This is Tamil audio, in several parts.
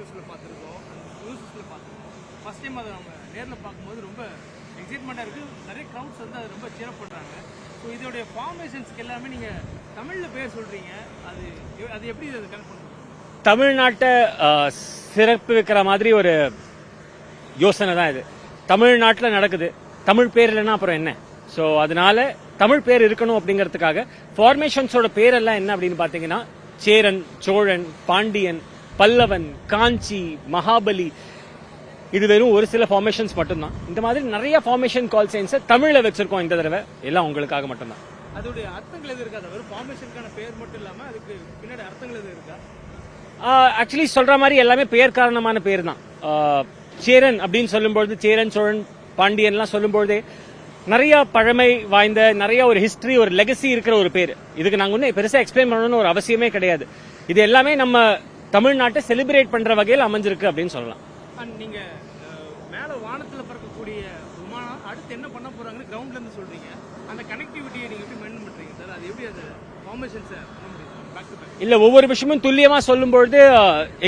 ஃபோட்டோஸில் பார்த்துருக்கோம், நியூஸஸில் பார்த்துருக்கோம். ஃபஸ்ட் டைம் அதை நம்ம நேரில் பார்க்கும்போது ரொம்ப எக்ஸைட்மெண்ட்டாக இருக்குது. நிறைய க்ரௌட்ஸ் வந்து அதை ரொம்ப சேர் பண்ணுறாங்க. ஸோ இதோடைய ஃபார்மேஷன்ஸ்க்கு எல்லாமே நீங்கள் தமிழில் பேர் சொல்கிறீங்க, அது அது எப்படி அதை கனெக்ட் பண்ணுறீங்க? தமிழ்நாட்டை சிறப்பு வைக்கிற மாதிரி ஒரு யோசனை தான் இது. தமிழ்நாட்டில் நடக்குது, தமிழ் பேர் இல்லைன்னா அப்புறம் என்ன? ஸோ அதனால தமிழ் பேர் இருக்கணும் அப்படிங்கிறதுக்காக ஃபார்மேஷன்ஸோட பேரெல்லாம் என்ன அப்படின்னு பார்த்தீங்கன்னா, சேரன், சோழன், பாண்டியன், பல்லவன், காஞ்சி, மகாபலி, இது வெறும் ஒரு சில ஃபார்மேஷன்ஸ் மட்டும்தான். இந்த மாதிரி நிறைய ஃபார்மேஷன் கால் சைன்ஸை தமிழில் வச்சிருக்கோம் இந்த தடவை, எல்லாம் உங்களுக்காக மட்டும்தான். அதோடைய அர்த்தங்கள் எது இருக்காது? வெறும் ஃபார்மேஷனுக்கான பேர் மட்டும் இல்லாமல் அதுக்கு பின்னாடி அர்த்தங்கள் எது இருக்கா? ஆக்சுவலி சொல்ற மாதிரி எல்லாமே பேர் காரணமான பேர் தான். சேரன் அப்படின்னு சொல்லும்பொழுது, சேரன், சோழன், பாண்டியன்லாம் சொல்லும்பொழுதே நிறைய பழமை வாய்ந்த, நிறைய ஒரு ஹிஸ்டரி, ஒரு லெகசி இருக்கிற ஒரு பேர். இதுக்கு நாங்கள் ஒன்றும் பெருசாக எக்ஸ்பிளைன் பண்ணணும்னு ஒரு அவசியமே கிடையாது. இது எல்லாமே நம்ம தமிழ்நாட்டை செலிப்ரேட் பண்ற வகையில் அமைஞ்சிருக்கு அப்படின்னு சொல்லலாம். நீங்க மேல வானத்தில் பறக்கக்கூடிய விமானம் அடுத்து என்ன பண்ண போறாங்கன்னு கிரவுண்ட்ல இருந்து சொல்றீங்க. அந்த கனெக்டிவிட்டியை நீங்க எப்படி மெயின்டைன் பண்றீங்க சார்? அது எப்படி அந்த ஃபார்மேஷன்ஸை பண்ண முடியும்? இல்ல, ஒவ்வொரு விஷயமும் துல்லியமா சொல்லும்பொழுது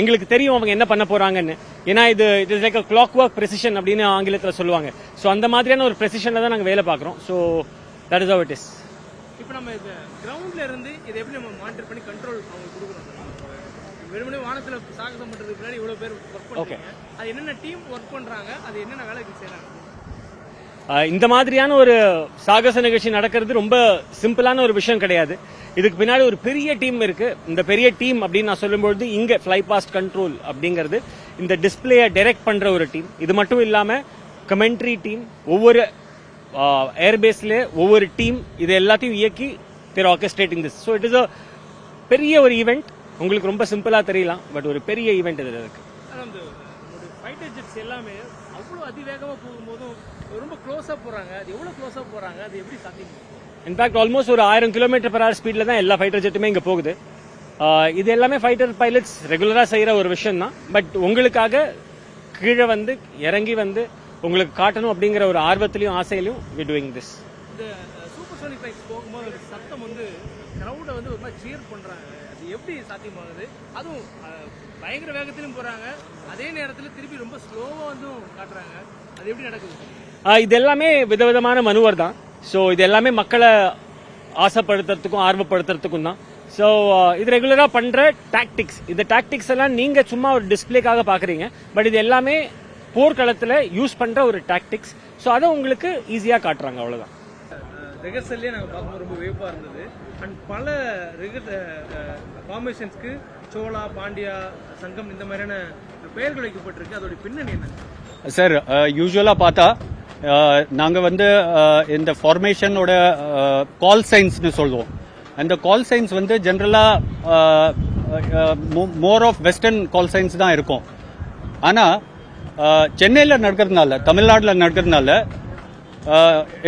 எங்களுக்கு தெரியும் அவங்க என்ன பண்ண போறாங்கன்னு. ஏன்னா இது இஸ் லைக் கிளாக் ஒர்க் பிரெசிஷன் அப்படின்னு ஆங்கிலத்தில் சொல்லுவாங்க. ஸோ அந்த மாதிரியான ஒரு பிரெசிஷன்ல தான் நாங்கள் வேலை பார்க்குறோம். So that is how it is. இப்போ நம்ம இது கிரவுண்ட்ல இருந்து இதை எப்படி நம்ம மானிட்டர் பண்ணி கண்ட்ரோல் அவங்க கொடுக்குறோம்? வெறுமனே வானத்தில் சாகசம் பண்றதுக்கு முன்னாடி இவ்வளவு பேர் ஒர்க் பண்ணுறாங்க, அது என்னென்ன டீம் ஒர்க் பண்றாங்க, அது என்னென்ன வேலைக்கு செய்யறாங்க? இந்த மாதிரியான ஒரு சாகச நிகழ்ச்சி நடக்கிறது ரொம்ப சிம்பிளான ஒரு விஷயம் கிடையாது. இதுக்கு பின்னாடி ஒரு பெரிய டீம் இருக்கு. இந்த பெரிய டீம் அப்படின்னு நான் சொல்லும்போது, இங்க ஃபிளை பாஸ்ட் கண்ட்ரோல் அப்படிங்கிறது இந்த டிஸ்பிளேயை டைரக்ட் பண்ற ஒரு டீம். இது மட்டும் இல்லாம கமெண்ட்ரி டீம், ஒவ்வொரு ஏர்பேஸ்ல ஒவ்வொரு டீம், இது எல்லாத்தையும் இயக்கி they're orchestrating this. So it is a பெரிய ஒரு ஈவெண்ட். உங்களுக்கு ரொம்ப சிம்பிளா தெரியலாம், பட் ஒரு பெரிய ஈவெண்ட் இது இருக்கு. ஃபைட்டர் ஜெட்ஸ் எல்லாமே அவ்வளோ அதிவேகமாக போகும்போதும் ரொம்ப க்ளோஸாக போறாங்க. அது எவ்வளோ க்ளோஸாக போறாங்க? அது எப்படி சாத்தியம்? இன்ஃபேக்ட் ஆல்மோஸ்ட் ஒரு 1000 km/h ஸ்பீட்ல தான் எல்லா ஃபைட்டர் ஜெட்டுமே இங்க போகுது. இது எல்லாமே ஃபைட்டர் பைலட்ஸ் ரெகுலரா செய்யற ஒரு விஷயம் தான். பட் உங்களுக்காக கீழே வந்து இறங்கி வந்து உங்களுக்கு காட்டணும் அப்படிங்கிற ஒரு ஆர்வத்திலையும் ஆசையிலையும் வி டூயிங் திஸ். இந்த சூப்பர் சோனிக் ஃபிளைட்ஸ் போகும்போது ஒரு சத்தம் வந்து கிரௌடை வந்து ஒரு மாதிரி சீர் பண்றாங்க. அது எப்படி சாத்தியமாகுது? அதுவும் பயங்கர வேகத்திலும் போறாங்க, அதே நேரத்தில் திருப்பி ரொம்ப ஸ்லோவா வந்து காட்டுறாங்க. அது எப்படி நடக்குது? இது எல்லாமே விதவிதமான மனுவர் தான். ஸோ இது எல்லாமே மக்களை ஆசைப்படுத்துறதுக்கும் ஆர்வப்படுத்துறதுக்கும் தான். ஸோ இது ரெகுலரா பண்ற டாக்டிக்ஸ். இந்த டாக்டிக்ஸ் எல்லாம் நீங்க சும்மா ஒரு டிஸ்பிளேக்காக பாக்குறீங்க, பட் இது எல்லாமே போர்க்களத்தில் யூஸ் பண்ற ஒரு டாக்டிக்ஸ். ஸோ அதை உங்களுக்கு ஈஸியா காட்டுறாங்க, அவ்வளவுதான். ரிஹர்சல்லே நாங்கள் பார்க்கும்போது ரொம்ப வேப்பாக இருந்தது. அண்ட் பல ஃபார்மேஷன்ஸ்க்கு சோழா, பாண்டியா, சங்கம் இந்த மாதிரியான பெயர்கள் வைக்கப்பட்டிருக்கு. அதோட பின்னணி என்ன சார்? யூஸ்வலாக பார்த்தா நாங்கள் வந்து இந்த ஃபார்மேஷனோட கால் சைன்ஸ்னு சொல்லுவோம். அந்த கால் சைன்ஸ் வந்து ஜென்ரலாக more of western call signs தான் இருக்கும். ஆனால் சென்னையில் நடக்கிறதுனால, தமிழ்நாட்டில் நடக்கிறதுனால,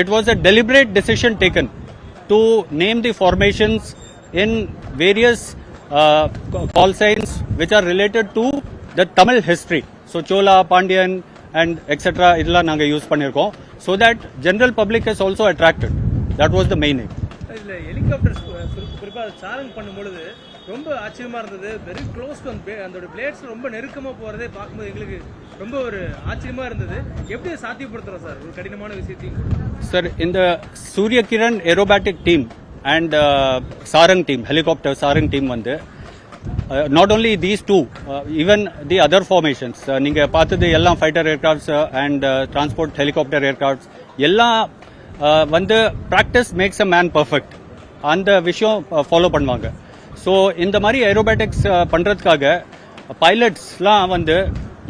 it was a deliberate decision taken to name the formations in various call signs which are related to the Tamil history. So Chola, Pandian and etc. idla nanga use pannirkom so that general public is also attracted. That was the main aim. இதுல ஹெலிகாப்டர் குறிப்பா சாரங் பண்ணும்பொழுது ரொம்ப ஆச்சரியமா இருந்தது. வெரி க்ளோஸ் டு அந்த பிளேட்ஸ் ரொம்ப நெருக்கமா போறதே பார்க்கும்போது எங்களுக்கு ரொம்ப ஒரு ஆச்சரியமா இருந்தது. எப்படி சாத்தியப்படுத்துறோம் சார் ஒரு கடினமான விஷயத்தையும்? சார், இந்த Surya Kiran aerobatic team and Sarang team, helicopter Sarang team வந்து not only these two, even the other formations, நீங்க பார்த்தது எல்லாம் fighter aircrafts and transport helicopter aircrafts எல்லாம் வந்து practice makes a man perfect, அந்த விஷயம் ஃபாலோ பண்ணுவாங்க. ஸோ இந்த மாதிரி ஏரோபேட்டிக்ஸ் பண்ணுறதுக்காக பைலட்ஸ்லாம் வந்து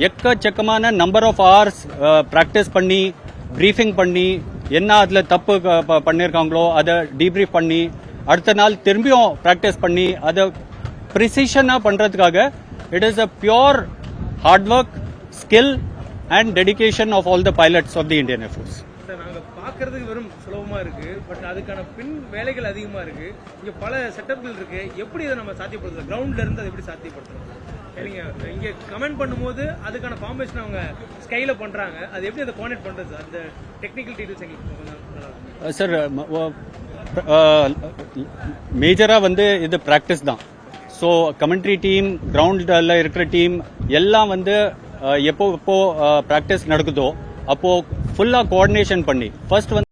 எக்கச்சக்கமான நம்பர் ஆஃப் ஹவர்ஸ் ப்ராக்டிஸ் பண்ணி, ப்ரீஃபிங் பண்ணி, என்ன அதில் தப்பு பண்ணியிருக்காங்களோ அதை டீப்ரீஃப் பண்ணி, அடுத்த நாள் திரும்பியும் ப்ராக்டிஸ் பண்ணி அதை ப்ரிசிஷனாக பண்ணுறதுக்காக it is a pure hard work, skill and dedication of all the pilots of the Indian air force. நாங்கள் பார்க்கறதுக்கு வெறும் சுலபமாக இருக்கு, பட் அதுக்கான பின் வேலைகள் அதிகமாக இருக்கு. இங்கே பல செட்டப்கள் இருக்கு. எப்படி இதை நம்ம சாத்தியப்படுத்துறோம்? கிரவுண்ட்ல இருந்து அதை எப்படி சாத்தியப்படுத்துறோம்? நீங்க இங்க கமெண்ட் பண்ணும்போது அதுக்கான ஃபார்மேஷன் அவங்க ஸ்கைல பண்றாங்க, அது எப்படி அதை கோஆர்டினேட் பண்றது? அந்த டெக்னிக்கல் டீடைல்ஸ் எங்களுக்கு சார் மேஜரா வந்து இது பிராக்டிஸ் தான். ஸோ கமெண்ட்ரி டீம், கிரவுண்டில் இருக்கிற டீம் எல்லாம் வந்து எப்போ ப்ராக்டிஸ் நடக்குதோ அப்போ ஃபுல்லாக கோஆர்டினேஷன் பண்ணி ஃபர்ஸ்ட் வந்து